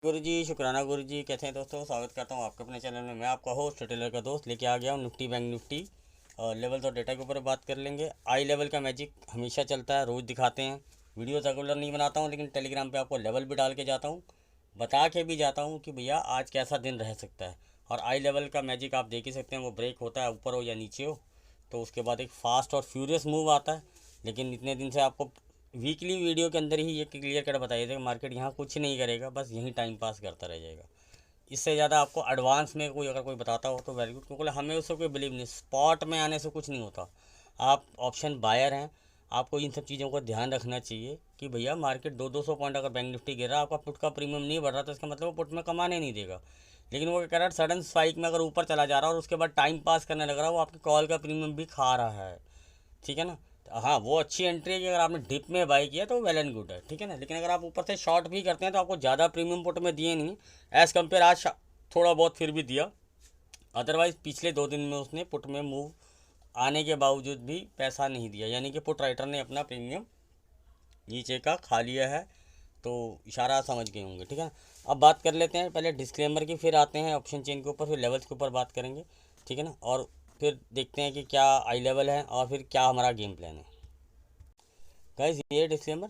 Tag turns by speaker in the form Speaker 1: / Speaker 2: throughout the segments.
Speaker 1: गुरु जी शुक्राना गुरु जी। कैसे हैं दोस्तों? स्वागत करता हूं आपके अपने चैनल में। मैं आपका होस्ट टेलर का दोस्त लेके आ गया हूं निफ्टी बैंक निफ्टी लेवल और डेटा के ऊपर बात कर लेंगे। आई लेवल का मैजिक हमेशा चलता है, रोज़ दिखाते हैं। वीडियो रेगुलर नहीं बनाता हूं, लेकिन टेलीग्राम पे आपको लेवल भी डाल के जाता हूं, बता के भी जाता हूं कि भैया आज कैसा दिन रह सकता है। और आई लेवल का मैजिक आप देख ही सकते हैं, वो ब्रेक होता है ऊपर हो या नीचे हो तो उसके बाद एक फास्ट और फ्यूरियस मूव आता है। लेकिन इतने दिन से आपको वीकली वीडियो के अंदर ही ये क्लियर कट बताइए थे कि मार्केट यहाँ कुछ नहीं करेगा, बस यहीं टाइम पास करता रह जाएगा। इससे ज़्यादा आपको एडवांस में कोई अगर कोई बताता हो तो वेरी गुड, क्योंकि हमें उससे कोई बिलीव नहीं। स्पॉट में आने से कुछ नहीं होता। आप ऑप्शन बायर हैं, आपको इन सब चीज़ों का ध्यान रखना चाहिए कि भैया मार्केट 200 पॉइंट अगर बैंक निफ्टी गिर रहा है, आपका पुट का प्रीमियम नहीं बढ़ रहा, तो इसका मतलब वो पुट में कमाने नहीं देगा। लेकिन वो क्या कर रहा है, सडन स्पाइक में अगर ऊपर चला जा रहा है और उसके बाद टाइम पास करने लग रहा है, वो आपकी कॉल का प्रीमियम भी खा रहा है। ठीक है ना? हाँ, वो अच्छी एंट्री है कि अगर आपने डिप में बाई किया तो वेल एंड गुड है। ठीक है ना? लेकिन अगर आप ऊपर से शॉर्ट भी करते हैं तो आपको ज़्यादा प्रीमियम पुट में दिए नहीं, एज़ कम्पेयर आज थोड़ा बहुत फिर भी दिया। अदरवाइज़ पिछले 2 दिन में उसने पुट में मूव आने के बावजूद भी पैसा नहीं दिया, यानी कि पुट राइटर ने अपना प्रीमियम नीचे का खा लिया है। तो इशारा समझ गए होंगे। ठीक है, अब बात कर लेते हैं पहले डिस्क्लेमर की, फिर आते हैं ऑप्शन चेन के ऊपर, फिर लेवल्स के ऊपर बात करेंगे। ठीक है ना? और फिर देखते हैं कि क्या आई लेवल है और फिर क्या हमारा गेम प्लान है। गाइज ये डिस्क्लेमर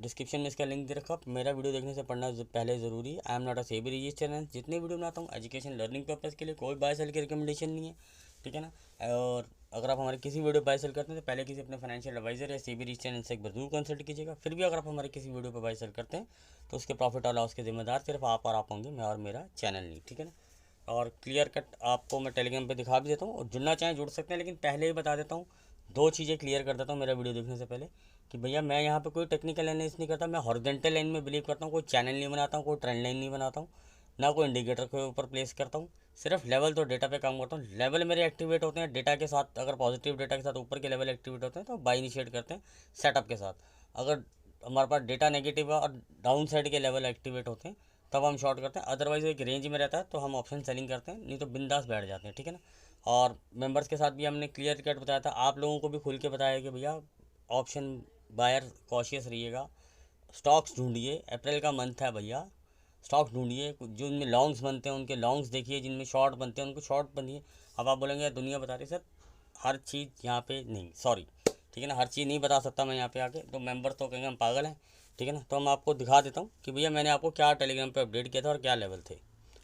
Speaker 1: डिस्क्रिप्शन में इसका लिंक दे रखा। मेरा वीडियो देखने से पढ़ना पहले ज़रूरी है। I am not a SEBI registered and जितने वीडियो बनाता हूँ एजुकेशन लर्निंग पर्पज़ के लिए, कोई बाय सेल की रिकमेंडेशन नहीं है। ठीक है ना? और अगर आप हमारे किसी वीडियो बाय सेल करते हैं तो पहले किसी अपने फाइनेंशियल एडवाइजर या सेबी रजिस्टर्ड से एक बार जरूर कंसल्ट कीजिएगा। फिर भी अगर आप हमारे किसी वीडियो पर बाय सेल करते हैं तो उसके प्रॉफिट और लॉस के जिम्मेदार सिर्फ आप और आप होंगे, मैं और मेरा चैनल नहीं। ठीक है ना? और क्लियर कट आपको मैं टेलीग्राम पे दिखा भी देता हूँ, और जुड़ना चाहें जुड़ सकते हैं। लेकिन पहले ही बता देता हूँ, 2 चीज़ें क्लियर कर देता हूँ मेरा वीडियो देखने से पहले, कि भैया मैं यहाँ पे कोई टेक्निकल एनालिसिस नहीं करता। मैं हॉरिजॉन्टल लाइन में बिलीव करता हूँ। कोई चैनल नहीं बनाता हूँ, कोई ट्रेंड लाइन नहीं बनाता हूँ, ना कोई इंडिकेटर के ऊपर प्लेस करता हूँ। सिर्फ लेवल तो डेटा पे काम करता हूँ। लेवल मेरे एक्टिवेट होते हैं डेटा के साथ। अगर पॉजिटिव डेटा के साथ ऊपर के लेवल एक्टिवेट होते हैं तो बाई इनिशिएट करते हैं सेटअप के साथ। अगर हमारे पास डेटा नेगेटिव है और डाउन साइड के लेवल एक्टिवेट होते हैं तब हम शॉर्ट करते हैं। अदरवाइज एक रेंज में रहता है तो हम ऑप्शन सेलिंग करते हैं, नहीं तो बिंदास बैठ जाते हैं। ठीक है ना? और मेंबर्स के साथ भी हमने क्लियर कट बताया था, आप लोगों को भी खुल के बताया कि भैया ऑप्शन बायर कॉशियस रहिएगा। स्टॉक्स ढूंढिए, अप्रैल का मंथ है भैया, स्टॉक्स ढूंढिए जो इनमें लॉन्ग्स बनते हैं उनके लॉन्ग्स देखिए, जिनमें शॉर्ट बनते हैं उनको शॉर्ट बनिए। अब आप बोलेंगे दुनिया बता रही सर हर चीज़ यहाँ पे नहीं, सॉरी। ठीक है ना? हर चीज़ नहीं बता सकता मैं यहाँ पे आके, तो मेंबर्स तो कहेंगे हम पागल हैं। ठीक है ना? तो मैं आपको दिखा देता हूँ कि भैया मैंने आपको क्या टेलीग्राम पे अपडेट किया था और क्या लेवल थे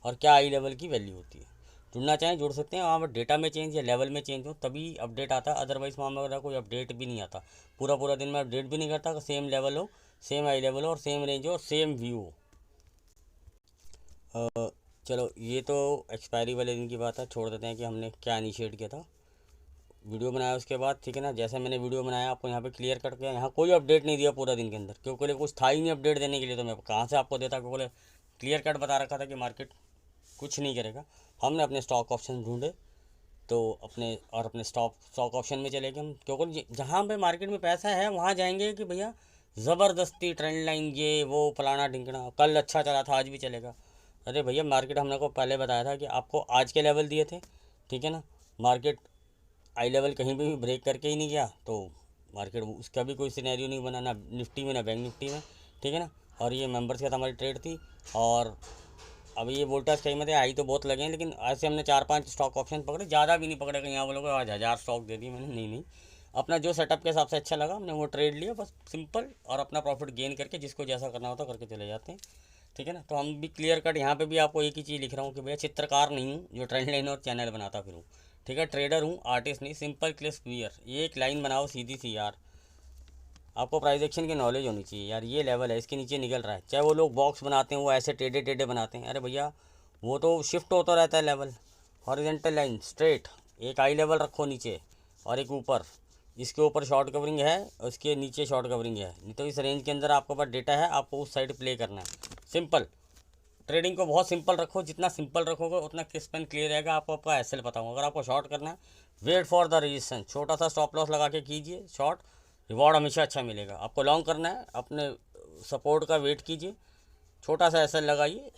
Speaker 1: और क्या आई लेवल की वैल्यू होती है। जुड़ना चाहें जुड़ सकते हैं। वहाँ पर डेटा में चेंज या लेवल में चेंज हो तभी अपडेट आता है, अदरवाइज़ वहाँ मेरा कोई अपडेट भी नहीं आता। पूरा पूरा दिन मैं अपडेट भी नहीं करता अगर सेम लेवल हो, सेम आई लेवल हो और सेम रेंज हो और सेम व्यू हो। चलो ये तो एक्सपायरी वाले दिन की बात है, छोड़ देते हैं कि हमने क्या इनिशिएट किया था, वीडियो बनाया उसके बाद। ठीक है ना? जैसे मैंने वीडियो बनाया आपको यहाँ पे क्लियर कट किया, यहाँ कोई अपडेट नहीं दिया पूरा दिन के अंदर, क्योंकि कुछ था ही नहीं अपडेट देने के लिए, तो मैं कहाँ से आपको देता, क्योंकि क्लियर कट बता रखा था कि मार्केट कुछ नहीं करेगा। हमने अपने स्टॉक ऑप्शन ढूंढे तो अपने स्टॉक ऑप्शन में चले गए हम, क्योंकि जहाँ पे मार्केट में पैसा है वहाँ जाएंगे कि भैया ज़बरदस्ती ट्रेंड लाइन ये वो फलाना ढिंकना, कल अच्छा चला था आज भी चलेगा। अरे भैया मार्केट हमने को पहले बताया था कि आपको आज के लेवल दिए थे। ठीक है ना? मार्केट आई लेवल कहीं पे भी ब्रेक करके ही नहीं गया तो मार्केट उसका भी कोई सिनेरियो नहीं बना, ना निफ्टी में ना बैंक निफ्टी में। ठीक है ना? और ये मेंबर्स के साथ हमारी ट्रेड थी। और अभी ये वोल्टास कहीं में आई तो बहुत लगे हैं, लेकिन ऐसे हमने 4-5 स्टॉक ऑप्शन पकड़े, ज़्यादा भी नहीं पकड़े। कहीं यहाँ बोलोगे आज 1000 स्टॉक दे दिए मैंने, नहीं नहीं, अपना जो सेटअप के हिसाब से अच्छा लगा हमने वो ट्रेड लिया बस, सिंपल। और अपना प्रॉफिट गेन करके जिसको जैसा करना होता करके चले जाते हैं। ठीक है ना? तो हम भी क्लियर कट यहाँ पे भी आपको एक ही चीज़ लिख रहा हूँ कि भैया चित्रकार नहीं हूँ जो ट्रेंड लाइन और चैनल बनाता फिरूँ। ठीक है? ट्रेडर हूँ, आर्टिस्ट नहीं। सिंपल क्लियर क्लियर ये एक लाइन बनाओ सीधी सी यार। आपको प्राइस एक्शन की नॉलेज होनी चाहिए यार। ये लेवल है, इसके नीचे निकल रहा है, चाहे वो लोग बॉक्स बनाते हैं वो ऐसे टेढ़े टेढ़े बनाते हैं। अरे भैया वो तो शिफ्ट होता रहता है लेवल। हॉरिजॉन्टल लाइन स्ट्रेट, एक आई लेवल रखो नीचे और एक ऊपर, इसके ऊपर शॉर्ट कवरिंग है उसके नीचे शॉर्ट कवरिंग है, नहीं तो इस रेंज के अंदर आपके पास डेटा है, आपको उस साइड प्ले करना है। सिंपल ट्रेडिंग को बहुत सिंपल रखो, जितना सिंपल रखोगे उतना क्रिस्प एंड क्लियर रहेगा। आपको आपका एसएल पता होगा। अगर आपको शॉर्ट करना है वेट फॉर द रेजिस्टेंस, छोटा सा स्टॉप लॉस लगा के कीजिए शॉर्ट, रिवॉर्ड हमेशा अच्छा मिलेगा। आपको लॉन्ग करना है अपने सपोर्ट का वेट कीजिए, छोटा सा एसएल लगाइए,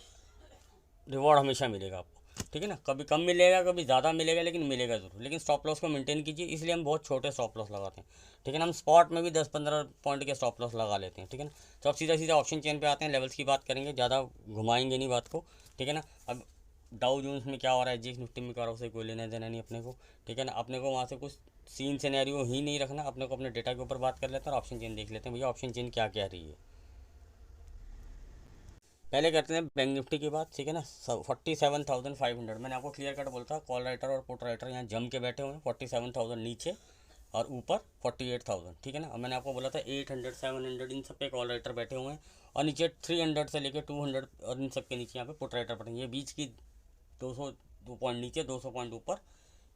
Speaker 1: रिवॉर्ड हमेशा मिलेगा आपको। ठीक है ना। कभी कम मिलेगा, कभी ज़्यादा मिलेगा, लेकिन मिलेगा ज़रूर। लेकिन स्टॉप लॉस को मेंटेन कीजिए, इसलिए हम बहुत छोटे स्टॉप लॉस लगाते हैं, ठीक है ना। हम स्पॉट में भी 10-15 पॉइंट के स्टॉप लॉस लगा लेते हैं, ठीक है ना। तो अब सीधा सीधा ऑप्शन चेन पे आते हैं, लेवल्स की बात करेंगे, ज़्यादा घुमाएंगे नहीं बात को, ठीक है ना। अब डाउ जोन्स में क्या हो रहा है, जीएक्स निफ्टी में क्या हो रहा है, उसे कोई लेना देना नहीं अपने को, ठीक है ना। अपने को वहाँ से कुछ सीन सिनेरियो ही नहीं रखना, अपने को अपने डेटा के ऊपर बात कर लेते हैं और ऑप्शन चेन देख लेते हैं भैया ऑप्शन चेन क्या कह रही है। पहले करते हैं बैंक निफ्टी की बात, ठीक है ना। 47,500 मैंने आपको क्लियर कट बोलता, कॉल राइटर और पुट राइटर यहाँ जम के बैठे हुए हैं। 47,000 नीचे और ऊपर 48,000, ठीक है ना। और मैंने आपको बोला था 800 700 इन सब पे कॉल राइटर बैठे हुए हैं, और नीचे 300 से लेकर 200 और इन सब के नीचे यहाँ पे पुट राइटर बैठे हैं। ये बीच की 2 पॉइंट नीचे 200 पॉइंट ऊपर,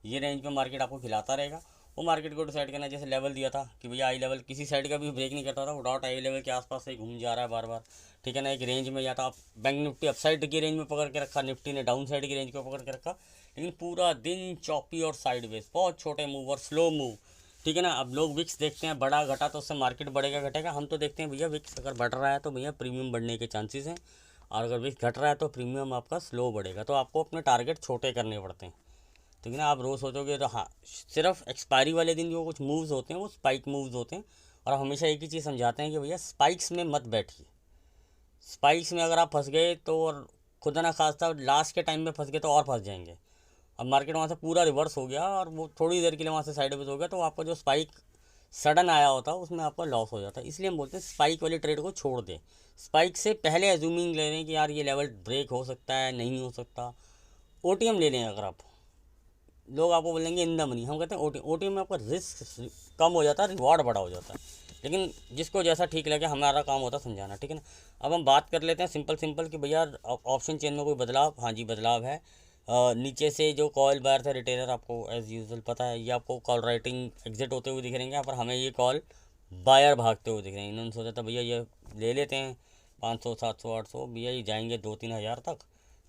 Speaker 1: ये रेंज में मार्केट आपको खिलाता रहेगा। वो मार्केट को डिसाइड करना, जैसे लेवल दिया था कि भैया आई लेवल किसी साइड का भी ब्रेक नहीं करता था, वो डॉट आई लेवल के आसपास से घूम जा रहा है बार बार, ठीक है ना। एक रेंज में या तो आप बैंक निफ्टी अपसाइड की रेंज में पकड़ के रखा, निफ्टी ने डाउन साइड की रेंज को पकड़ के रखा, लेकिन पूरा दिन चॉपी और साइडवेज, बहुत छोटे मूव और स्लो मूव, ठीक है ना। अब लोग विक्स देखते हैं बड़ा घटा तो उससे मार्केट बढ़ेगा घटेगा, हम तो देखते हैं भैया विक्स अगर बढ़ रहा है तो भैया प्रीमियम बढ़ने के चांसेस हैं, और अगर विक्स घट रहा है तो प्रीमियम आपका स्लो बढ़ेगा। तो आपको अपने टारगेट छोटे करने पड़ते हैं, ठीक है ना। आप रोज़ सोचोगे तो हाँ, सिर्फ एक्सपायरी वाले दिन जो कुछ मूव्स होते हैं वो स्पाइक मूव्स होते हैं, और हम हमेशा एक ही चीज़ समझाते हैं कि भैया स्पाइक्स में मत बैठिए। स्पाइक्स में अगर आप फंस गए तो, और खुदा ना खास्ता लास्ट के टाइम में फंस गए तो और फंस जाएंगे। अब मार्केट वहाँ से पूरा रिवर्स हो गया और वो थोड़ी देर के लिए वहाँ से साइडवेज हो गया, तो आपका जो स्पाइक सडन आया होता है उसमें आपका लॉस हो जाता है। इसलिए हम बोलते हैं स्पाइक वाली ट्रेड को छोड़ दें। स्पाइक से पहले एज्यूमिंग ले लें कि यार ये लेवल ब्रेक हो सकता है, नहीं हो सकता। ओटीएम ले लें अगर आप, लोग आपको बोलेंगे इन द मनी, हम कहते हैं ओटीएम में आपका रिस्क कम हो जाता है, रिवॉर्ड बड़ा हो जाता है। लेकिन जिसको जैसा ठीक लगे, हमारा काम होता है समझाना, ठीक है ना। अब हम बात कर लेते हैं सिंपल कि भैया ऑप्शन चेन में कोई बदलाव, हाँ जी बदलाव है। नीचे से जो कॉल बायर थे रिटेलर, आपको एज़ यूजुअल पता है, ये आपको कॉल राइटिंग एग्जिट होते हुए दिख रहेंगे, यहाँ पर हमें ये कॉल बायर भागते हुए दिख रहे हैं। इन्होंने सोचा था भैया ये ले लेते हैं 500 700 800, भैया ये जाएंगे 2-3 हज़ार तक,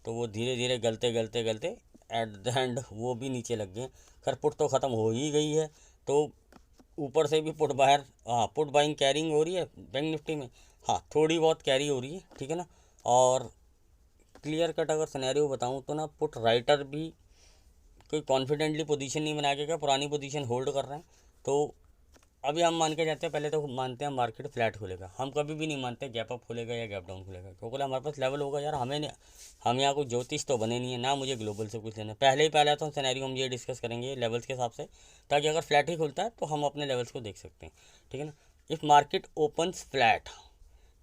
Speaker 1: तो वो धीरे धीरे गलते गलते गलते एट द एंड वो भी नीचे लग गए। खैर पुट तो ख़त्म हो ही गई है, तो ऊपर से भी पुट बाहर, हाँ पुट बाइंग कैरिंग हो रही है बैंक निफ्टी में, हाँ थोड़ी बहुत कैरी हो रही है, ठीक है ना। और क्लियर कट अगर सिनेरियो बताऊँ तो ना, पुट राइटर भी कोई कॉन्फिडेंटली पोजीशन नहीं बना के, पुरानी पोजीशन होल्ड कर रहे हैं। तो अभी हम मान के जाते हैं, पहले तो मानते हैं मार्केट फ्लैट खुलेगा, हम कभी भी नहीं मानते गैप अप खुलेगा या गैप डाउन खुलेगा, क्योंकि हमारे पास लेवल होगा यार। हमें नहीं, हम यहाँ कोई ज्योतिष तो बने नहीं है ना, मुझे ग्लोबल से कुछ लेना है। पहले तो सिनेरियो हम ये डिस्कस करेंगे लेवल्स के हिसाब से, ताकि अगर फ्लैट ही खुलता है तो हम अपने लेवल्स को देख सकते हैं, ठीक है ना। इफ़ मार्केट ओपन्स फ्लैट,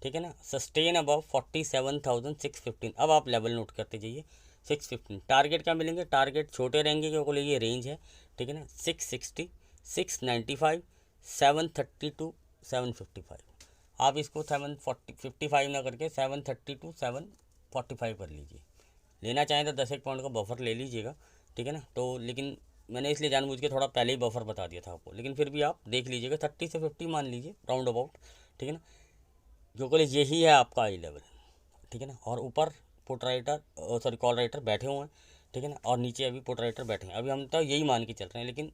Speaker 1: ठीक है ना, सस्टेन अबव 47,615, अब आप लेवल नोट करते जाइए। 615 टारगेट क्या मिलेंगे, टारगेट छोटे रहेंगे क्योंकि ये रेंज है, ठीक है ना। 660, 695, 732, 755। आप इसको 755 ना करके 732 745 कर लीजिए। लेना चाहें तो 10 एक पॉइंट का बफर ले लीजिएगा, ठीक है ना। तो लेकिन मैंने इसलिए जानबूझ के थोड़ा पहले ही बफर बता दिया था आपको, लेकिन फिर भी आप देख लीजिएगा 30 से 50 मान लीजिए राउंड अबाउट, ठीक है ना। जो कॉलेज यही है आपका आई लेवल, ठीक है ना। और ऊपर put writer, sorry call writer बैठे हुए हैं, ठीक है ना। और नीचे अभी पुट राइटर बैठे हैं, अभी हम तो यही मान के चल रहे हैं, लेकिन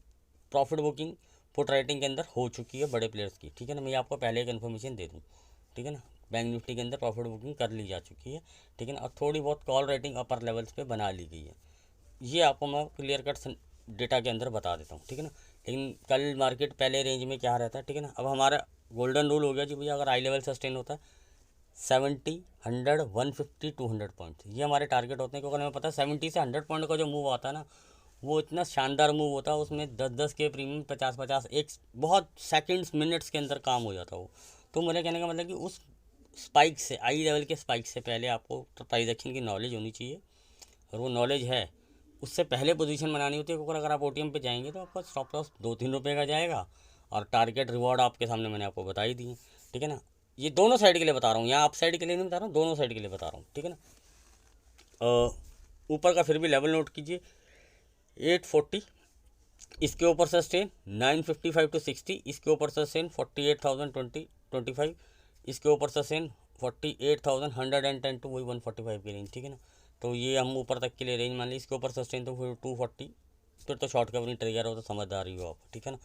Speaker 1: प्रॉफिट बुकिंग पुट राइटिंग के अंदर हो चुकी है बड़े प्लेयर्स की, ठीक है ना। मैं आपको पहले एक इन्फॉर्मेशन दे दूँ, ठीक है ना। बैंक निफ्टी के अंदर प्रॉफिट बुकिंग कर ली जा चुकी है, ठीक है ना। और थोड़ी बहुत कॉल राइटिंग अपर लेवल्स पे बना ली गई है, ये आपको मैं क्लियर कट डेटा के अंदर बता देता हूँ, ठीक है ना। लेकिन कल मार्केट पहले रेंज में क्या रहता है, ठीक है ना। अब हमारा गोल्डन रूल हो गया जी भैया, अगर आई लेवल सस्टेन होता है 70, 100, 150, 200 पॉइंट, ये हमारे टारगेट होते हैं। क्योंकि हमें पता है 70 से 100 पॉइंट का जो मूव आता है ना, वो इतना शानदार मूव होता है, उसमें 10-10 के प्रीमियम 50-50 एक बहुत सेकंड्स मिनट्स के अंदर काम हो जाता है वो। तो मेरे कहने का मतलब कि उस स्पाइक से, आई लेवल के स्पाइक से पहले आपको प्राइस एक्शन की नॉलेज होनी चाहिए, और वो नॉलेज है, उससे पहले पोजीशन बनानी होती है। क्योंकि अगर आप ओटीएम पे जाएंगे तो आपका स्टॉप लॉस 2-3 रुपये का जाएगा, और टारगेट रिवॉर्ड आपके सामने मैंने आपको बता ही दी है, ठीक है ना। ये दोनों साइड के लिए बता रहा हूँ, यहाँ आप साइड के लिए नहीं बता रहा हूँ, दोनों साइड के लिए बता रहा हूँ, ठीक है ना। ऊपर का फिर भी लेवल नोट कीजिए 840, इसके ऊपर सस्टेन 955 to 60, इसके ऊपर सस्टेन 48,025, इसके ऊपर सस्टेन 48,110 to वही 145 की रेंज, ठीक है ना। तो ये हम ऊपर तक के लिए रेंज मान ली, इसके ऊपर सस्टेन तो फिर 240, फिर तो शॉर्ट कवरिंग ट्रिगर हो, तो समझदार ही हो आप, ठीक है ना।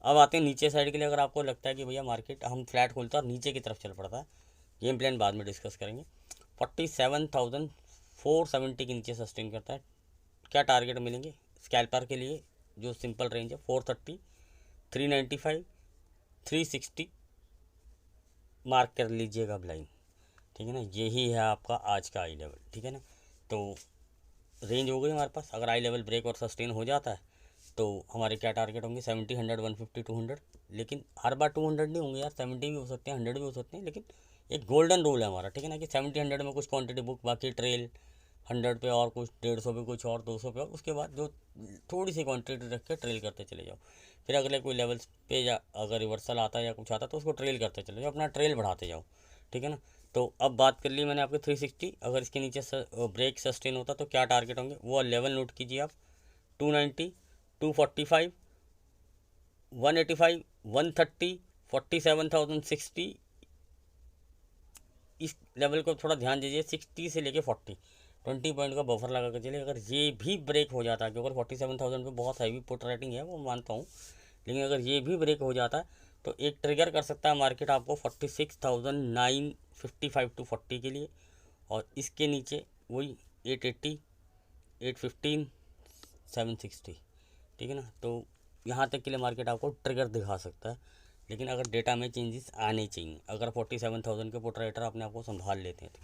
Speaker 1: अब आते हैं नीचे साइड के लिए, अगर आपको लगता है कि भैया मार्केट हम फ्लैट खोलता है और नीचे की तरफ चल पड़ता है, गेम प्लान बाद में डिस्कस करेंगे। 47,470 के नीचे सस्टेन करता है, क्या टारगेट मिलेंगे स्कैल्पर के लिए, जो सिंपल रेंज है 430, 395, 360 मार्क कर लीजिएगा अब लाइन, ठीक है ना। यही है आपका आज का आई लेवल, ठीक है ना। तो रेंज हो गई हमारे पास। अगर आई लेवल ब्रेक और सस्टेन हो जाता है तो हमारे क्या टारगेट होंगे 70, 100, 150, 200। लेकिन हर बार 200 नहीं होंगे यार, 70 भी हो सकते हैं, 100 भी हो सकते हैं। लेकिन एक गोल्डन रूल है हमारा, ठीक है ना, कि 70, 100 में कुछ क्वांटिटी बुक, बाकी ट्रेल 100 पे और कुछ, 150 पे कुछ और, 200 पे और, उसके बाद जो थोड़ी सी क्वांटिटी रख के ट्रेल करते चले जाओ। फिर अगले कोई लेवल पे या अगर रिवर्सल आता है या कुछ आता है तो उसको ट्रेल करते चले जाओ, अपना ट्रेल बढ़ाते जाओ, ठीक है ना। तो अब बात कर ली मैंने आपके 360, अगर इसके नीचे ब्रेक सस्टेन होता तो क्या टारगेट होंगे, वो लेवल नोट कीजिए आप। 290, 245, 185, 130, 47,060। इस लेवल को थोड़ा ध्यान दीजिए, 60 से लेके 40, 20 पॉइंट का बफर लगा कर चलिए। अगर ये भी ब्रेक हो जाता है, क्योंकि 47,000 पे बहुत हैवी पुट राइटिंग है वो मानता हूँ, लेकिन अगर ये भी ब्रेक हो जाता है तो एक ट्रिगर कर सकता है मार्केट आपको 46,955 टू 40 के लिए। और इसके नीचे वही 880, 815, 760, ठीक है ना। तो यहाँ तक के लिए मार्केट आपको ट्रिगर दिखा सकता है, लेकिन अगर डेटा में चेंजेस आने चाहिए। अगर 47,000 के पुट राइटर अपने आप को संभाल लेते हैं तो,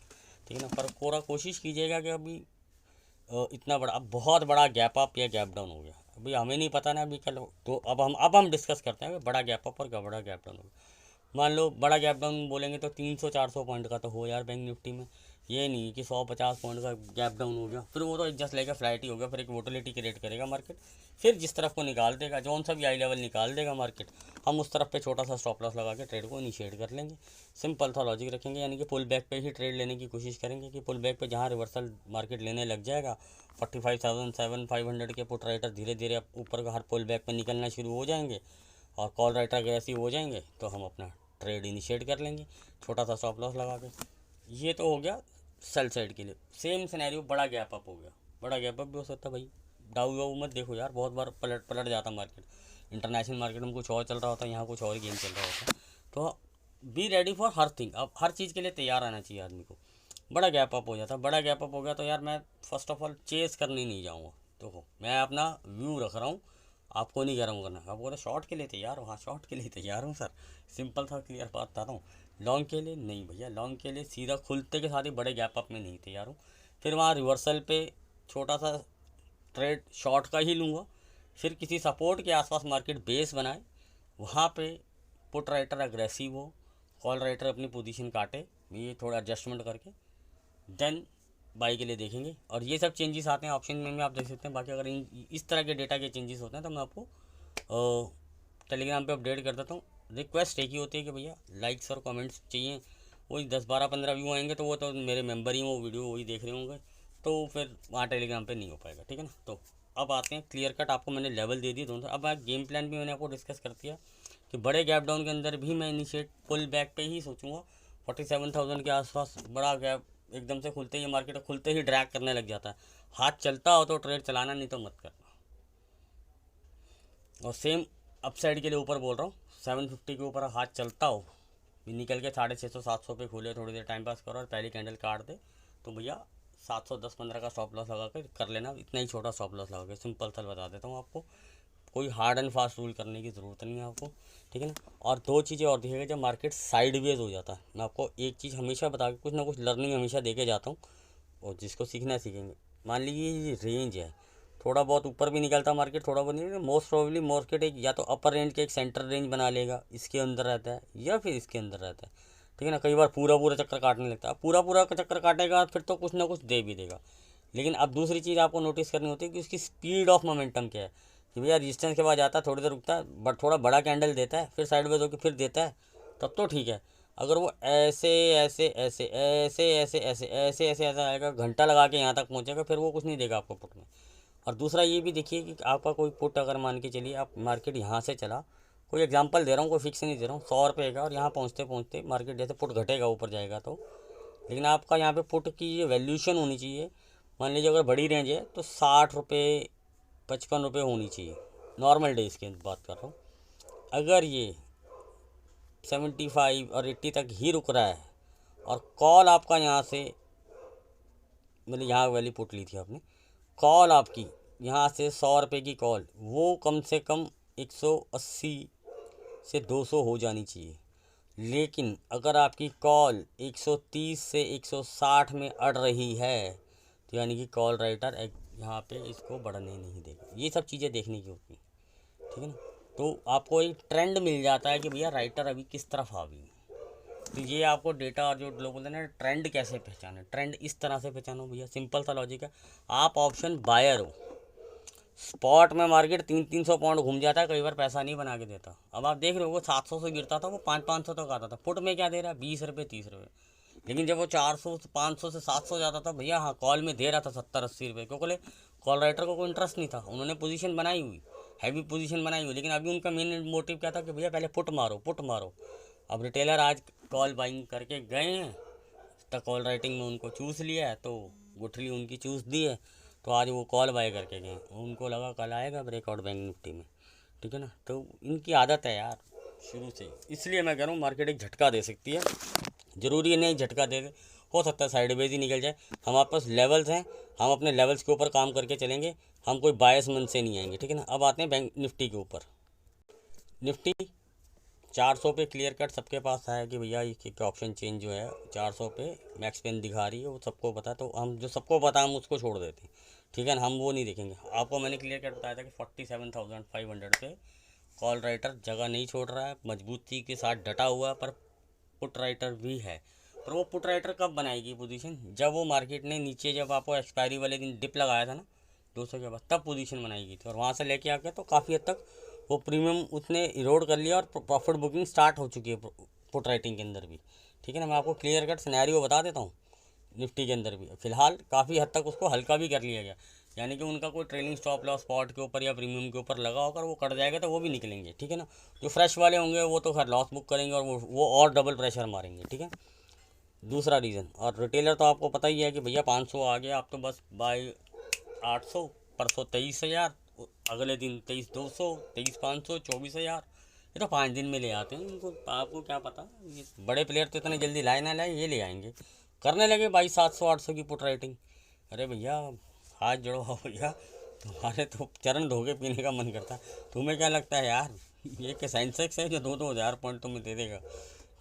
Speaker 1: ठीक है ना। पर पूरा कोशिश कीजिएगा कि अभी इतना बड़ा, अब बहुत बड़ा गैप अप या गैप डाउन हो गया, अभी हमें नहीं पता ना अभी कल, तो अब हम डिस्कस करते हैं कि बड़ा गैप अप और बड़ा गैप डाउन हो गया। मान लो बड़ा गैप डाउन बोलेंगे तो 300-400 पॉइंट का तो हो यार बैंक निफ्टी में, ये नहीं कि 150 पॉइंट का गैप डाउन हो गया, फिर वो तो एडजस्ट लेगा, फ्लैट ही हो गया, फिर एक वोटिलिटी क्रिएट करेगा मार्केट, फिर जिस तरफ को निकाल देगा, जौन सा भी आई लेवल निकाल देगा मार्केट, हम उस तरफ पे छोटा सा स्टॉप लॉस लगा के ट्रेड को इनिशिएट कर लेंगे। सिंपल सा लॉजिक रखेंगे, यानी कि पुल बैक पे ही ट्रेड लेने की कोशिश करेंगे, कि पुल बैक पे जहाँ रिवर्सल मार्केट लेने लग जाएगा 45,700-500 के पुट राइटर धीरे धीरे ऊपर का हर पुल बैक पे निकलना शुरू हो जाएंगे और कॉल राइटर अग्रेसिव हो जाएंगे, तो हम अपना ट्रेड इनिशिएट कर लेंगे छोटा सा स्टॉप लॉस लगा के। ये तो हो गया सेल साइड के लिए। सेम सिनेरियो बड़ा गैप अप हो गया, बड़ा गैप अप भी हो सकता है भाई। डाउ वाउ मत देखो यार, बहुत बार पलट पलट जाता मार्केट, इंटरनेशनल मार्केट में कुछ और चल रहा होता है, यहाँ कुछ और गेम चल रहा होता है। तो be ready for her thing, अब हर चीज़ के लिए तैयार रहना चाहिए आदमी को। बड़ा गैप अप हो जाता है, बड़ा गैप अप हो गया तो यार मैं फर्स्ट ऑफ ऑल चेस करने नहीं जाऊँगा। देखो मैं अपना व्यू रख रहा हूँ, आपको नहीं कह रहा हूँ करना। आप बोले शॉर्ट के लिए तैयार हो, हाँ शॉर्ट के लिए तैयार हूँ सर, सिंपल था, क्लियर बात बता रहा हूँ। लॉन्ग के लिए नहीं भैया, लॉन्ग के लिए सीधा खुलते के साथ ही बड़े गैप अप में नहीं तैयार हूँ। फिर वहाँ रिवर्सल पे छोटा सा ट्रेड शॉर्ट का ही लूँगा, फिर किसी सपोर्ट के आसपास मार्केट बेस बनाए, वहाँ पे पुट राइटर अग्रेसिव हो, कॉल राइटर अपनी पोजीशन काटे, ये थोड़ा एडजस्टमेंट करके देन बाई के लिए देखेंगे। और ये सब चेंजेस आते हैं ऑप्शन में आप देख सकते हैं। बाकी अगर इस तरह के डेटा के चेंजेस होते हैं तो मैं आपको टेलीग्राम पे अपडेट कर देता हूँ। रिक्वेस्ट एक ही होती है कि भैया लाइक्स और कमेंट्स चाहिए। वही 10-12-15 व्यू आएंगे तो वो तो मेरे मेंबर ही वो वीडियो वही देख रहे होंगे, तो फिर वहाँ टेलीग्राम पे नहीं हो पाएगा, ठीक है ना। तो अब आते हैं क्लियर कट, आपको मैंने लेवल दे दिए दोनों। अब गेम प्लान भी मैंने आपको डिस्कस कर दिया कि बड़े गैप डाउन के अंदर भी मैं इनिशिएट पुल बैक पे ही सोचूंगा। 47,000 के आसपास बड़ा गैप एकदम से खुलते ही मार्केट खुलते ही ड्रैग करने लग जाता है। हाथ चलता हो तो ट्रेड चलाना, नहीं तो मत करना। और सेम अपसाइड के लिए ऊपर बोल रहा हूँ, 750 के ऊपर हाथ चलता हो, निकल के 650-700 पे खुले, थोड़ी देर टाइम पास करो और पहली कैंडल काट दे तो भैया 710-15 का स्टॉप लॉस लगा कर लेना। इतना ही छोटा स्टॉप लॉस लगा के सिंपल सा बता देता हूँ आपको, कोई हार्ड एंड फास्ट रूल करने की ज़रूरत नहीं है आपको, ठीक है ना। और दो चीज़ें और दिखेगा, जब मार्केट साइडवेज हो जाता है, मैं आपको एक चीज़ हमेशा बता के कुछ ना कुछ लर्निंग हमेशा दे के जाता हूँ, और जिसको सीखना है सीखेंगे। मान लीजिए ये रेंज है, थोड़ा बहुत ऊपर भी निकलता मार्केट, थोड़ा बहुत नहीं, मोस्ट प्रोबेबली मार्केट एक या तो अपर रेंज के एक सेंटर रेंज बना लेगा, इसके अंदर रहता है या फिर इसके अंदर रहता है, ठीक है ना। कई बार पूरा पूरा चक्कर काटने लगता है, पूरा पूरा चक्कर काटेगा फिर तो कुछ ना कुछ दे भी देगा। लेकिन अब दूसरी चीज़ आपको नोटिस करनी होती है कि उसकी स्पीड ऑफ मोमेंटम क्या है, कि भैया रजिस्टेंस के बाद जाता है, थोड़ी देर रुकता है, बट थोड़ा बड़ा कैंडल देता है, फिर साइडवेज होकर फिर देता है, तब तो ठीक है। अगर वो ऐसे ऐसे ऐसे ऐसे ऐसे ऐसे ऐसे ऐसे ऐसा आएगा, घंटा लगा के यहाँ तक पहुँचेगा, फिर वो कुछ नहीं देगा आपको पुट में। और दूसरा ये भी देखिए कि आपका कोई पुट अगर मान के चलिए आप मार्केट यहाँ से चला, कोई एग्जांपल दे रहा हूँ, कोई फिक्स नहीं दे रहा हूँ, 100 रुपये का, और यहाँ पहुँचते पहुँचते मार्केट जैसे पुट घटेगा ऊपर जाएगा तो, लेकिन आपका यहाँ पे पुट की ये वैल्यूशन होनी चाहिए। मान लीजिए अगर बड़ी रेंज है तो 60 रुपये 55 रुपये होनी चाहिए, नॉर्मल डेज़ की बात कर रहा हूँ। अगर ये 75 और 80 तक ही रुक रहा है और कॉल आपका यहाँ से, मतलब यहाँ वाली पुट ली थी आपने, कॉल आपकी यहाँ से 100 रुपये की कॉल वो कम से कम 180 से 200 हो जानी चाहिए। लेकिन अगर आपकी कॉल 130 से 160 में अड़ रही है तो यानी कि कॉल राइटर यहाँ पे इसको बढ़ने नहीं देगा। ये सब चीज़ें देखने की होती हैं, ठीक है ना। तो आपको एक ट्रेंड मिल जाता है कि भैया राइटर अभी किस तरफ आ गई। तो ये आपको डेटा और जो लोग बोलते हैं ना ट्रेंड कैसे पहचाने, ट्रेंड इस तरह से पहचानो भैया। सिंपल सा लॉजिक है। आप ऑप्शन बायर हो, स्पॉट में मार्केट 300 पॉइंट घूम जाता है, कई बार पैसा नहीं बना के देता। अब आप देख रहे हो वो 700 से गिरता था, वो 500 तक आता था। पुट में क्या दे रहा है 20 रुपये 30 रुपये। लेकिन जब वो 400 500 से 700 जाता था भैया, हाँ कॉल में दे रहा था 70-80 रुपये, क्योंकि कॉल राइटर को कोई इंटरेस्ट नहीं था। उन्होंने पोजीशन बनाई हुई, हैवी पोजीशन बनाई हुई, लेकिन अभी उनका मेन मोटिव क्या था कि भैया पहले पुट मारो पुट मारो। अब रिटेलर आज कॉल बाइंग करके गए हैं, तक कॉल राइटिंग में उनको चूस लिया है, तो गुठली उनकी चूस दी है, तो आज वो कॉल बाय करके गए। उनको लगा कल आएगा ब्रेकआउट बैंक निफ्टी में, ठीक है ना। तो इनकी आदत है यार शुरू से, इसलिए मैं कह रहा हूँ मार्केट एक झटका दे सकती है। ज़रूरी नहीं झटका दे, हो सकता है साइडवेज ही निकल जाए। हमारे पास लेवल्स हैं, हम अपने लेवल्स के ऊपर काम करके चलेंगे, हम कोई बायस मन से नहीं आएंगे, ठीक है ना। अब आते हैं बैंक निफ्टी के ऊपर। निफ्टी 400 पे क्लियर कट सबके पास है कि भैया ये ऑप्शन चेंज जो है 400 पे मैक्स पेन दिखा रही है, वो सबको पता है। तो हम जो सबको पता हम उसको छोड़ देते हैं, ठीक है ना, हम वो नहीं देखेंगे। आपको मैंने क्लियर कट बताया था कि 47,500 पे कॉल राइटर जगह नहीं छोड़ रहा है, मजबूती के साथ डटा हुआ है। पर पुट राइटर भी है, पर वो पुट राइटर कब बनाएगी पोजीशन, जब वो मार्केट ने नीचे, जब आपको एक्सपायरी वाले दिन डिप लगाया था ना 200 के बाद, तब पोजीशन बनाएगी थी। और वहाँ से लेके आके तो काफ़ी हद तक वो प्रीमियम उसने इरोड कर लिया और प्रॉफिट बुकिंग स्टार्ट हो चुकी है पुट राइटिंग के अंदर भी, ठीक है ना। मैं आपको क्लियर कट सिनेरियो बता देता हूँ। निफ्टी के अंदर भी फिलहाल काफ़ी हद तक उसको हल्का भी कर लिया गया, यानी कि उनका कोई ट्रेलिंग स्टॉप लॉस स्पॉट के ऊपर या प्रीमियम के ऊपर लगा होकर वो कट जाएगा तो वो भी निकलेंगे, ठीक है ना। जो फ्रेश वाले होंगे वो तो खैर लॉस बुक करेंगे और वो और डबल प्रेशर मारेंगे, ठीक है। दूसरा रीज़न, और रिटेलर तो आपको पता ही है कि भैया 500 आ गया, आप तो बस बाई 800, परसों 23,000, अगले दिन 23,200, 23,500, 24,000। ये तो 5 दिन में ले आते हैं इनको, आपको क्या पता। ये बड़े प्लेयर तो इतने जल्दी लाए ना लाए, ये ले आएंगे। करने लगे 22,700-800 की पुट राइटिंग। अरे भैया हाथ जोड़ो भैया, तुम्हारे तो चरण धोके पीने का मन करता है। तुम्हें क्या लगता है यार ये क्या सेंसेक्स है जो 2-2 हज़ार पॉइंट तुम्हें दे देगा।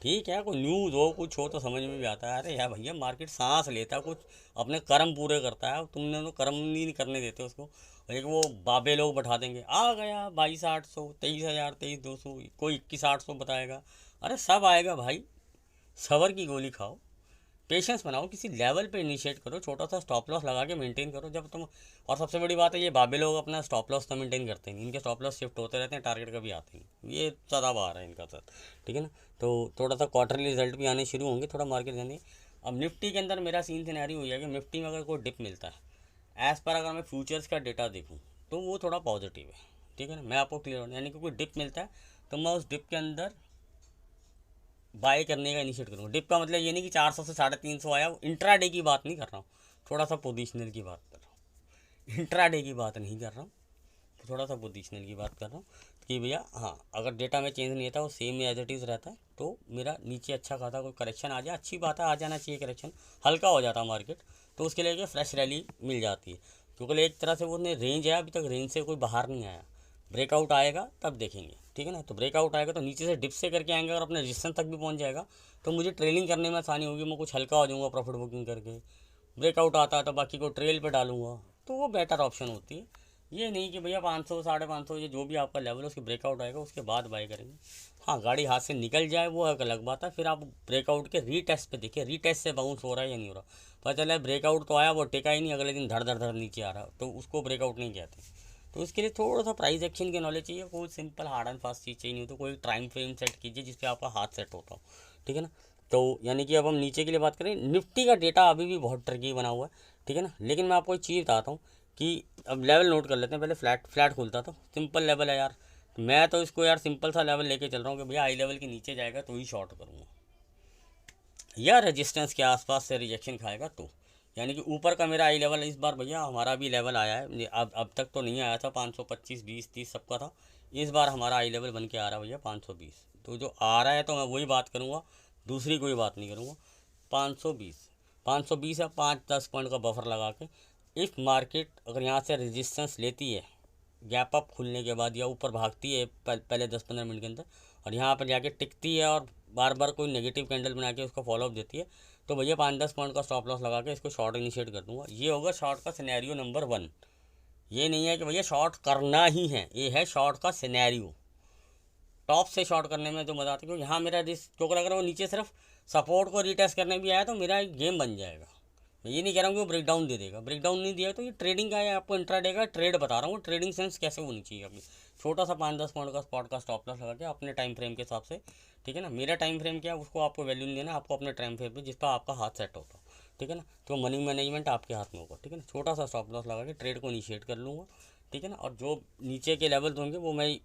Speaker 1: ठीक है, कोई न्यूज़ हो कुछ हो तो समझ में भी आता है। अरे यार भैया मार्केट सांस लेता है, कुछ अपने कर्म पूरे करता है, तुमने तो कर्म नहीं करने देते उसको। एक वो बाबे लोग बैठा देंगे, आ गया 22,800, 23,000, 23,200, कोई 21,800 बताएगा। अरे सब आएगा भाई, सबर की गोली खाओ, पेशेंस बनाओ, किसी लेवल पे इनिशिएट करो, छोटा सा स्टॉप लॉस लगा के मेंटेन करो जब तुम। और सबसे बड़ी बात है, ये बाबे लोग अपना स्टॉप लॉस तो मेंटेन करते नहीं, इनके स्टॉप लॉस शिफ्ट होते रहते हैं, टारगेट कभी आते नहीं, ये सदाबहार है इनका सर, ठीक है ना। तो थोड़ा सा क्वार्टरली रिजल्ट भी आने शुरू होंगे, थोड़ा मार्केट जाने। अब निफ्टी के अंदर मेरा सीन सिनेरियो हो गया कि निफ्टी में अगर कोई डिप मिलता है, एज़ पर अगर मैं फ्यूचर्स का डेटा देखूँ तो वो थोड़ा पॉजिटिव है, ठीक है ना। मैं आपको क्लियर हूँ, यानी कि कोई डिप मिलता है तो मैं उस डिप के अंदर बाय करने का इनिशिएट करूँगा। डिप का मतलब ये नहीं कि 400 से 350 आया, इंट्रा डे की बात नहीं कर रहा हूँ, थोड़ा सा पोजिशनल की बात कर रहा हूँ, इंट्रा डे की बात नहीं कर रहा हूँ, थोड़ा सा पोजिशनल की बात कर रहा हूँ कि भैया हाँ अगर डेटा में चेंज नहीं आता, वो सेम एज इट इज़ रहता है, तो मेरा नीचे अच्छा खासा कोई करेक्शन आ जाए, अच्छी बात है, आ जाना चाहिए करेक्शन, हल्का हो जाता है मार्केट, तो उसके लिए फ्रेश रैली मिल जाती है। क्योंकि एक तरह से वो रेंज है, अभी तक रेंज से कोई बाहर नहीं आया, ब्रेकआउट आएगा तब देखेंगे, ठीक है ना। तो ब्रेकआउट आएगा तो नीचे से डिप से करके आएंगे, अगर अपने रेजिस्टेंस तक भी पहुंच जाएगा तो मुझे ट्रेलिंग करने में आसानी होगी, मैं कुछ हल्का हो जाऊंगा प्रॉफिट बुकिंग करके। ब्रेकआउट आता है तो बाकी को ट्रेल पे डालूंगा, तो वो बेटर ऑप्शन होती है। ये नहीं कि भैया 500 550 ये जो भी आपका लेवल है उसके ब्रेकआउट आएगा उसके बाद बाय करेंगे। हाँ गाड़ी हाथ से निकल जाए वो एक अलग बात है, फिर आप ब्रेकआउट के रीटेस्ट पे देखिए, रीटेस्ट से बाउंस हो रहा है या नहीं हो रहा। पता चला है ब्रेकआउट तो आया, वो टिका ही नहीं, अगले दिन धड़ धड़ धड़ नीचे आ रहा, तो उसको ब्रेकआउट नहीं कहते। तो इसके लिए थोड़ा सा प्राइस एक्शन की नॉलेज चाहिए, कोई सिंपल हार्ड एंड फास्ट चीज़ चाहिए नहीं, तो कोई टाइम फ्रेम सेट कीजिए जिसपे आपका हाथ सेट होता हो, ठीक है ना। तो यानी कि अब हम नीचे के लिए बात करें, निफ्टी का डेटा अभी भी बहुत ट्रिकी बना हुआ है, ठीक है ना। लेकिन मैं आपको एक चीज़ बताता हूँ कि अब लेवल नोट कर लेते हैं। पहले फ्लैट खुलता था, सिंपल लेवल है यार, मैं तो इसको यार सिंपल सा लेवल लेके चल रहा हूँ कि भैया हाई लेवल के नीचे जाएगा तो ही शॉर्ट करूँगा, या रेजिस्टेंस के आसपास से रिजेक्शन खाएगा तो। यानी कि ऊपर का मेरा आई लेवल इस बार भैया हमारा भी लेवल आया है, अब तक तो नहीं आया था, 525, 20, 30 सबका था, इस बार हमारा आई लेवल बन के आ रहा है भैया 520। तो जो आ रहा है तो मैं वही बात करूँगा, दूसरी कोई बात नहीं करूँगा। 520 520 है, 5-10 पॉइंट का बफर लगा के इफ़ मार्केट अगर यहाँ से रेजिस्टेंस लेती है गैप अप खुलने के बाद या ऊपर भागती है पहले 10-15 मिनट के अंदर और यहाँ पर जाके टिकती है और बार बार कोई नेगेटिव कैंडल बना के उसको फॉलोअप देती है, तो भैया 5-10 पॉइंट का स्टॉप लॉस लगा के इसको शॉर्ट इनिशिएट कर दूंगा। ये होगा शॉर्ट का सिनेरियो नंबर 1। ये नहीं है कि भैया शॉर्ट करना ही है, ये है शॉर्ट का सिनेरियो। टॉप से शॉर्ट करने में जो मज़ा आता है, क्योंकि यहाँ मेरा रिस्क क्योंकि अगर वो नीचे सिर्फ सपोर्ट को रीटेस्ट करने भी आया तो मेरा एक गेम बन जाएगा। मैं ये नहीं कह रहा हूँ कि वो ब्रेक डाउन दे देगा, ब्रेक डाउन नहीं दिया तो ये ट्रेडिंग का है, आपको इंट्राडे का ट्रेड बता रहा हूँ, ट्रेडिंग सेंस कैसे होनी चाहिए अपनी। छोटा सा 5-10 पॉइंट का स्पॉट का स्टॉप लॉस लगा के अपने टाइम फ्रेम के हिसाब से, ठीक है ना। मेरा टाइम फ्रेम क्या है उसको आपको वैल्यू नहीं देना, आपको अपने टाइम फ्रेम पे जिस पर आपका हाथ सेट होता हो, ठीक है ना। तो मनी मैनेजमेंट आपके हाथ में होगा, ठीक है ना। छोटा सा स्टॉप लॉस लगा के ट्रेड को इनिशिएट कर लूँगा, ठीक है ना। और जो नीचे के लेवल होंगे वो मैं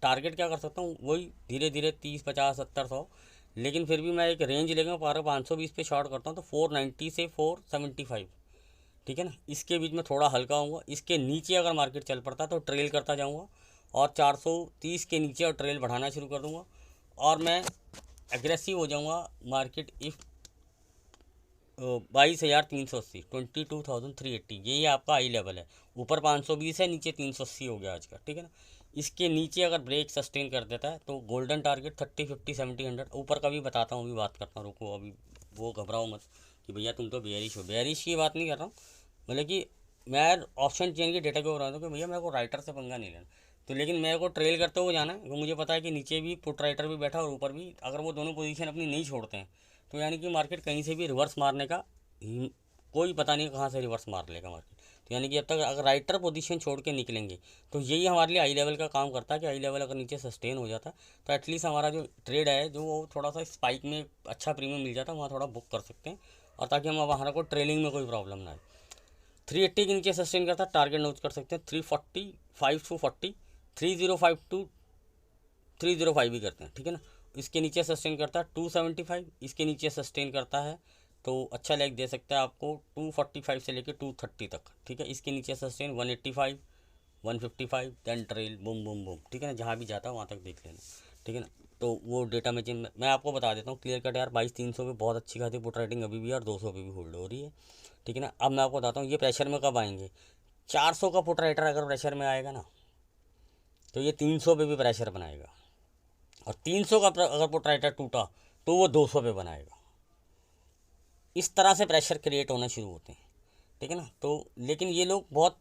Speaker 1: टारगेट क्या कर सकता हूँ, वही धीरे धीरे 30, 50, 70, 100, लेकिन फिर भी मैं एक रेंज लेकर 520 पे शॉर्ट करता हूँ तो 490 से 475, ठीक है ना। इसके बीच में थोड़ा हल्का होऊंगा, इसके नीचे अगर मार्केट चल पड़ता तो ट्रेल करता जाऊंगा और 430 के नीचे और ट्रेल बढ़ाना शुरू कर दूंगा और मैं एग्रेसिव हो जाऊंगा मार्केट इफ़ 22,380, 22,380, यही आपका आई लेवल है। ऊपर 520 है, नीचे 380 हो गया आज का, ठीक है ना। इसके नीचे अगर ब्रेक सस्टेन कर देता है तो गोल्डन टारगेट 30, 50, 70, 100 ऊपर का भी बताता हूँ, अभी बात करता हूँ, रुको अभी वो घबराओ मत कि भैया तुम तो बेयरिश हो। बेयरिश की बात नहीं कर रहा हूँ, मतलब कि मैं ऑप्शन चेन के डेटा को बता दूँ कि भैया मेरे को राइटर से पंगा नहीं लेना, तो लेकिन मेरे को ट्रेल करते हुए जाना है। तो मुझे पता है कि नीचे भी पुट राइटर भी बैठा और ऊपर भी, अगर वो दोनों पोजीशन अपनी नहीं छोड़ते हैं तो यानी कि मार्केट कहीं से भी रिवर्स मारने का कोई पता नहीं कहाँ से रिवर्स मार लेगा मार्केट। तो यानी कि अब तक अगर राइटर पोजीशन छोड़ के निकलेंगे तो यही हमारे लिए आई लेवल का काम करता है कि आई लेवल अगर नीचे सस्टेन हो जाता है तो एटलीस्ट हमारा जो ट्रेड है जो वो थोड़ा सा स्पाइक में अच्छा प्रीमियम मिल जाता है, वहाँ थोड़ा बुक कर सकते हैं और ताकि हम हमारा को ट्रेलिंग में कोई प्रॉब्लम ना आए। 380 के नीचे सस्टेन करता है, टारगेट नोट कर सकते हैं 345 टू 40, 3052 टू 305 भी करते हैं, ठीक है ना। इसके नीचे सस्टेन करता है 275, इसके नीचे सस्टेन करता है तो अच्छा लेग दे सकता है आपको 245 से लेकर 230 तक, ठीक है। इसके नीचे sustain 185, 155, then trail boom boom boom, ठीक है ना। जहाँ भी जाता है वहाँ तक देख लेना, ठीक है ना। तो वो डेटा में मैं आपको बता देता हूँ क्लियर कट यार। 22,300 पे बहुत अच्छी खासी पुट राइटिंग अभी भी और 200 पे भी होल्ड हो रही है, ठीक है ना। अब मैं आपको बताता हूँ ये प्रेशर में कब आएंगे। 400 का पुट राइटर अगर प्रेशर में आएगा ना तो ये 300 पे भी प्रेशर बनाएगा और 300 का अगर पुट राइटर टूटा तो वो 200 पे बनाएगा। इस तरह से प्रेशर क्रिएट होना शुरू होते हैं, ठीक है ना। तो लेकिन ये लोग बहुत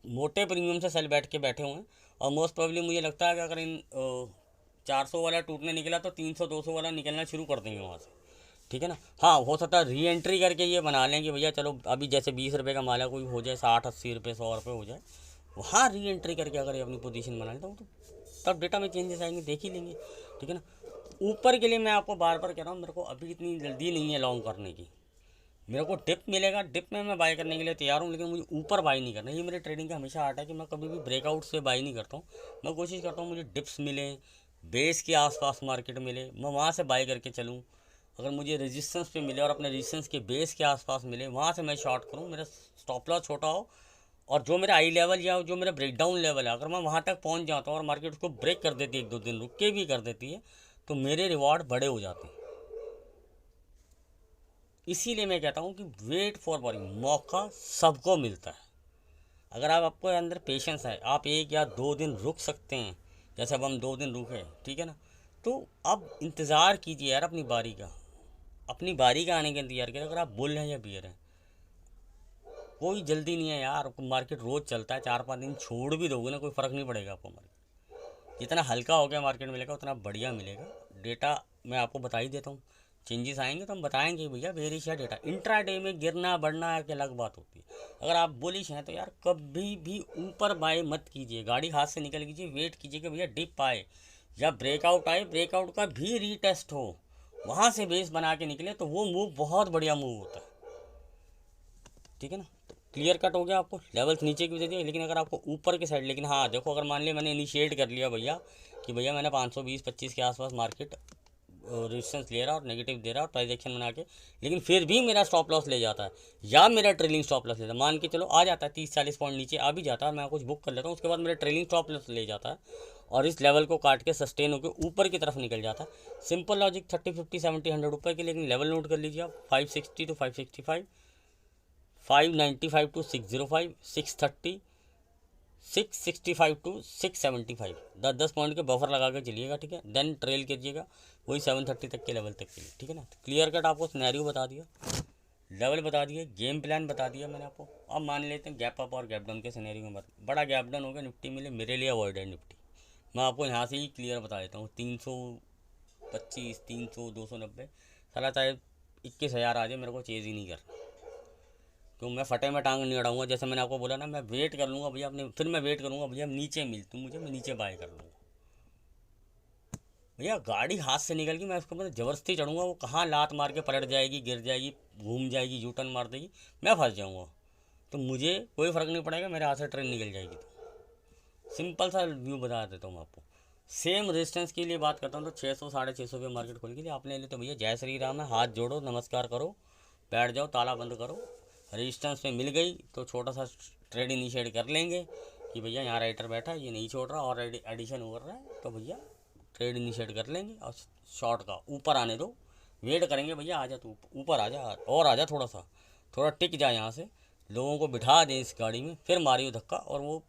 Speaker 1: मोटे प्रीमियम से सेल बैठ के बैठे हुए हैं और मोस्ट प्रोबेबली मुझे लगता है कि अगर इन 400 वाला टूटने निकला तो 300-200 वाला निकलना शुरू कर देंगे वहाँ से, ठीक है ना। हाँ हो सकता है री एंट्री करके ये बना लें कि भैया चलो अभी जैसे 20 रुपये का माला कोई हो जाए 60-80 रुपये 100 रुपये हो जाए, वहाँ री एंट्री करके अगर ये अपनी पोजीशन बना लेता हूँ तो तब डेटा में चेंजेस आएंगे, देख ही लेंगे, ठीक है ना। ऊपर के लिए मैं आपको बार बार कह रहा हूँ मेरे को अभी इतनी जल्दी नहीं है लॉन्ग करने की। मेरे को डिप मिलेगा, डिप में मैं बाय करने के लिए तैयार हूँ, लेकिन मुझे ऊपर बाय नहीं करना। ये मेरे ट्रेडिंग का हमेशा आर्ट है कि मैं कभी भी ब्रेकआउट से बाय नहीं करता हूँ। मैं कोशिश करता हूँ मुझे डिप्स मिले, बेस के आसपास मार्केट मिले, मैं वहाँ से बाय करके चलूँ। अगर मुझे रेजिस्टेंस पे मिले और अपने रेजिस्टेंस के बेस के आसपास मिले वहाँ से मैं शॉर्ट करूँ, मेरा स्टॉप लॉस छोटा हो और जो मेरा आई लेवल या जो मेरा ब्रेकडाउन लेवल है अगर मैं वहाँ तक पहुँच जाता हूँ और मार्केट उसको ब्रेक कर देती है, 1-2 दिन रुक के भी कर देती है, तो मेरे रिवॉर्ड बड़े हो जाते हैं। इसीलिए मैं कहता हूँ कि वेट फॉर बॉरिंग, मौका सबको मिलता है। अगर आपको अंदर पेशेंस है, आप 1 या 2 दिन रुक सकते हैं, जैसे अब हम 2 दिन रुके, ठीक है ना। तो अब इंतज़ार कीजिए यार अपनी बारी का, अपनी बारी का आने का इंतजार करें। अगर आप बुल हैं या बियर हैं, कोई जल्दी नहीं है यार। मार्केट रोज़ चलता है, 4-5 दिन छोड़ भी दोगे ना कोई फ़र्क नहीं पड़ेगा आपको। मार्केट जितना हल्का हो गया मार्केट मिलेगा उतना बढ़िया मिलेगा। डेटा मैं आपको बता ही देता हूँ, चेंजेस आएंगे तो हम बताएंगे भैया बेरिश है डेटा। इंट्राडे में गिरना बढ़ना एक अलग बात होती है। अगर आप बुलिश हैं तो यार कभी भी ऊपर बाय मत कीजिए, गाड़ी हाथ से निकल कीजिए, वेट कीजिए कि भैया डिप आए या ब्रेकआउट आए, ब्रेकआउट का भी रीटेस्ट हो, वहाँ से बेस बना के निकले तो वो मूव बहुत बढ़िया मूव होता है, ठीक है ना। तो क्लियर कट हो गया, आपको लेवल्स नीचे की दे दिया, लेकिन अगर आपको ऊपर की साइड, लेकिन हाँ देखो अगर मान लिया मैंने इनिशिएट कर लिया भैया कि भैया मैंने 520-25 के आसपास मार्केट रेजिस्टेंस ले रहा और नेगेटिव दे रहा और प्राइस एक्शन बना के, लेकिन फिर भी मेरा स्टॉप लॉस ले जाता है या मेरा ट्रेलिंग स्टॉप लॉस लेता है, मान के चलो आ जाता है 30-40 पॉइंट नीचे आ भी जाता है, मैं कुछ बुक कर लेता हूँ, उसके बाद मेरा ट्रेलिंग स्टॉप लॉस ले जाता है और इस लेवल को काट के सस्टेन होकर ऊपर की तरफ निकल जाता है। सिंपल लॉजिक 30, 50, 70, 100 ऊपर के, लेकिन लेवल नोट कर लीजिए आप 560 टू 565, 595 टू 605, 630, 665 टू 675, 10 पॉइंट के बफर लगा के चलिएगा, ठीक है। देन ट्रेल कीजिएगा वही 730 तक के लेवल तक के लिए, ठीक है ना। क्लियर कट आपको सिनेरियो बता दिया, लेवल बता दिए, गेम प्लान बता दिया मैंने आपको। अब मान लेते हैं गैप अप और गैप डाउन के सिनेरियो में बड़ा गैप डाउन हो गया, निफ्टी मिले, मेरे लिए अवॉइड है निफ्टी। मैं आपको यहाँ से ही क्लियर बता देता हूँ, 325, 300, 290 साला चाहे 21,000 आ जाए, मेरे को चेज़ ही नहीं करना, क्यों मैं फटे में टांग नहीं अड़ाऊँगा। जैसे मैंने आपको बोला ना, मैं वेट कर लूँगा भैया अपने, फिर मैं वेट करूँगा भैया नीचे मिल तू मुझे, मैं नीचे बाय कर लूँगा भैया। गाड़ी हाथ से निकल गई, मैं उसके ऊपर ज़बरदस्ती चढ़ूँगा, वो कहाँ लात मार के पलट जाएगी, गिर जाएगी, घूम जाएगी, यू टर्न मार देगी, मैं फंस जाऊँगा, तो मुझे कोई फ़र्क नहीं पड़ेगा, मेरे हाथ से ट्रेन निकल जाएगी। तो सिंपल सा व्यू बता देता हूँ मैं आपको। सेम रेजिस्टेंस के लिए बात करता हूँ तो 600 650 पे मार्केट खोल के लिए आपने ले तो भैया जय श्री राम है, हाथ जोड़ो, नमस्कार करो, बैठ जाओ, ताला बंद करो। रेजिस्टेंस पे मिल गई तो छोटा सा ट्रेड इनिशिएट कर लेंगे कि भैया यहाँ राइटर बैठा है, ये नहीं छोड़ रहा और एडिशन हो रहा है, तो भैया ट्रेड इनिशिएट कर लेंगे। और शॉर्ट का ऊपर आने दो, वेट करेंगे भैया, आ जा तू ऊपर, आ जा और आ जा, थोड़ा टिक जाए, यहाँ से लोगों को बिठा दें इस गाड़ी में, फिर मारियो धक्का, और वो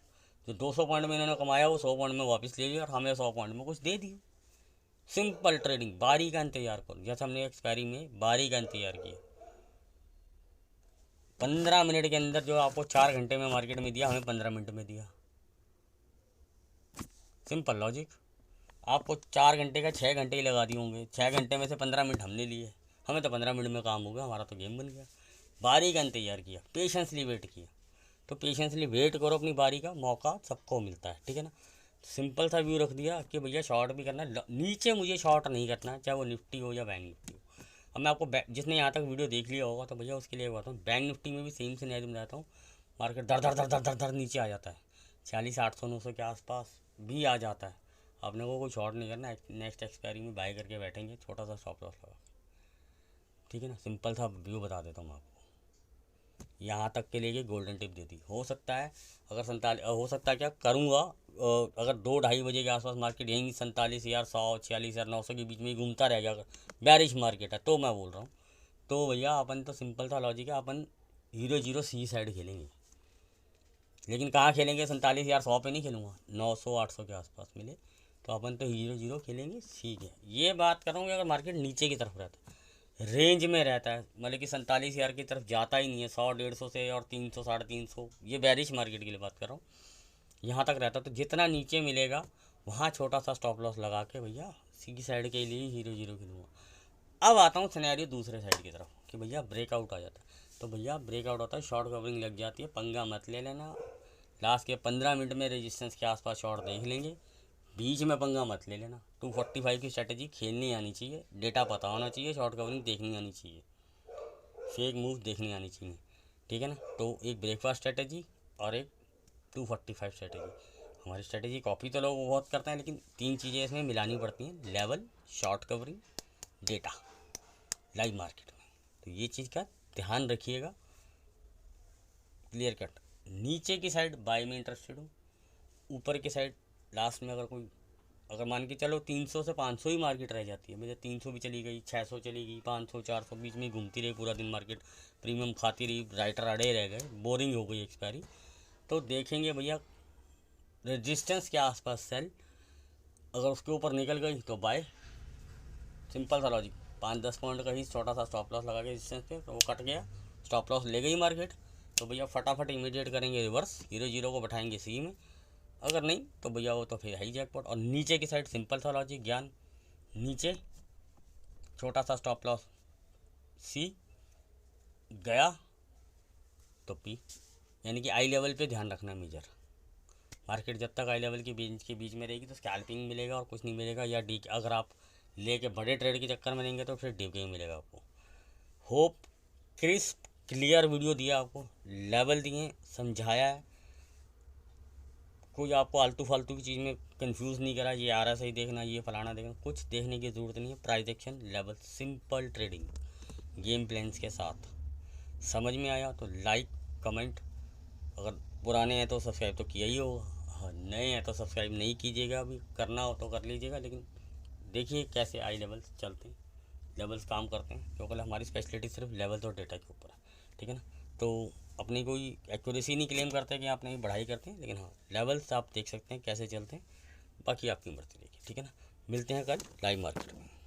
Speaker 1: जो 200 पॉइंट में इन्होंने कमाया वो 100 पॉइंट में वापस ले लिया और हमें 100 पॉइंट में कुछ दे दिए। सिंपल ट्रेडिंग, बारी का इंतजार करो, जैसे हमने एक्सपायरी में बारी का इंतजार किया। 15 मिनट के अंदर जो आपको 4 घंटे में मार्केट में दिया, हमें 15 मिनट में दिया। Simple logic. आपको 4 घंटे का 6 घंटे ही लगा दिए होंगे, 6 घंटे में से 15 मिनट हमने लिए, हमें तो 15 मिनट में काम हो गया, हमारा तो गेम बन गया। बारी का इंतजार किया, पेशेंसली वेट किया, तो पेशेंसली वेट करो, अपनी बारी का मौका सबको मिलता है, ठीक है ना। सिंपल सा व्यू रख दिया कि भैया शॉर्ट भी करना है, नीचे मुझे शॉर्ट नहीं करना है, चाहे वो निफ्टी हो या बैंक निफ्टी हो। अब मैं आपको जिसने यहाँ तक वीडियो देख लिया होगा तो भैया उसके लिए बताता हूँ, बैंक निफ्टी में भी सेम से नहीं बताता हूँ, मार्केट दर दर दर दर दर दर नीचे आ जाता है, 46,800 900 के आसपास भी आ जाता है। आपने को कोई शॉर्ट नहीं करना, नेक्स्ट एक्सपायरी में बाय करके बैठेंगे, छोटा सा स्टॉप लॉस लगा, ठीक है ना। सिंपल सा व्यू बता देता हूँ आपको, यहाँ तक के लिए गोल्डन टिप दे दी। हो सकता है अगर 47 हो सकता है क्या करूँगा, अगर 2-2:30 बजे के आसपास मार्केट यहीं 47,100 46,900 के बीच में ही घूमता रह गया, अगर बैरिश मार्केट है, तो मैं बोल रहा हूँ तो भैया अपन तो सिंपल सा लॉजिक है, अपन 0-0 सी साइड खेलेंगे। लेकिन कहाँ खेलेंगे, 47,100 पे नहीं खेलूँगा, 900-800 के आसपास मिले तो अपन तो 0-0 खेलेंगे, ठीक है। ये बात कर रहा हूँ अगर मार्केट नीचे की तरफ रहता है, रेंज में रहता है, मतलब कि 47,000 की तरफ जाता ही नहीं है, 100-150 से और 300 350, ये बेरिश मार्केट के लिए बात कर रहा हूँ, यहाँ तक रहता तो जितना नीचे मिलेगा वहाँ छोटा सा स्टॉप लॉस लगा के भैया सी साइड के लिए 0-0 खेलूँगा। अब आता हूँ सिनेरियो दूसरे साइड की तरफ कि भैया ब्रेकआउट आ जाता है, तो भैया ब्रेकआउट होता है, शॉर्ट कवरिंग लग जाती है, पंगा मत ले लेना। लास्ट के 15 मिनट में रेजिस्टेंस के आसपास शॉर्ट देख लेंगे, बीच में पंगा मत ले लेना। 245 की स्ट्रेटजी खेलनी आनी चाहिए, डेटा पता होना चाहिए, शॉर्ट कवरिंग देखनी आनी चाहिए, फेक मूव देखनी आनी चाहिए, ठीक है ना। तो एक ब्रेकफास्ट स्ट्रेटजी और एक 245 स्ट्रेटजी, हमारी स्ट्रेटजी कॉपी तो लोग बहुत करते हैं, लेकिन 3 चीज़ें इसमें मिलानी पड़ती हैं, level, short covering, data live market में। तो ये चीज़ का ध्यान रखिएगा। क्लियर कट, नीचे की साइड बाय में इंटरेस्टेड हूँ, ऊपर की साइड लास्ट में अगर मान के चलो 300 से 500 ही मार्केट रह जाती है, मुझे 300 भी चली गई, 600 चली गई, 500 400 बीच में घूमती रही पूरा दिन मार्केट, प्रीमियम खाती रही, राइटर अड़े रह गए, बोरिंग हो गई एक्सपायरी, तो देखेंगे भैया रेजिस्टेंस के आसपास सेल, अगर उसके ऊपर निकल गई तो बाय। सिंपल सा लॉजिक, 5-10 पॉइंट का ही छोटा सा स्टॉप लॉस लगा के रेजिस्टेंस पे, तो वो कट गया, स्टॉप लॉस ले गई मार्केट, तो भैया फटाफट इमीडिएट करेंगे रिवर्स, 0-0 को बैठाएंगे सी में, अगर नहीं तो भैया वो तो फिर हाई जैकपॉट। और नीचे की साइड सिंपल सा लॉजिक ज्ञान, नीचे छोटा सा स्टॉप लॉस सी गया तो पी, यानी कि आई लेवल पे ध्यान रखना मेजर। मार्केट जब तक आई लेवल के बीच में रहेगी तो स्कैल्पिंग मिलेगा और कुछ नहीं मिलेगा, या डी अगर आप लेके बड़े ट्रेड के चक्कर में लेंगे तो फिर डी मिलेगा आपको। होप क्रिस्प क्लियर वीडियो दिया आपको, लेवल दिए, समझाया है, कोई आपको आलतू फालतू की चीज़ में कंफ्यूज नहीं करा, ये आ रहा सही देखना, ये फलाना देखना, कुछ देखने की ज़रूरत नहीं है। Price action, level, simple trading, game plans के साथ। समझ में आया तो लाइक कमेंट, अगर पुराने हैं तो सब्सक्राइब तो किया ही होगा, हाँ नए हैं तो सब्सक्राइब नहीं कीजिएगा, अभी करना हो तो कर लीजिएगा, लेकिन देखिए कैसे आई लेवल्स चलते हैं, लेवल्स काम करते हैं, क्योंकि हमारी स्पेशलिटी सिर्फ लेवल्स और डेटा के ऊपर है, ठीक है ना। तो अपनी कोई एक्यूरेसी नहीं क्लेम करते कि आप नहीं बढ़ाई करते हैं, लेकिन हाँ लेवल्स आप देख सकते हैं कैसे चलते हैं, बाकी आपकी मर्जी देखिए, ठीक है ना। मिलते हैं कल लाइव मार्केट में।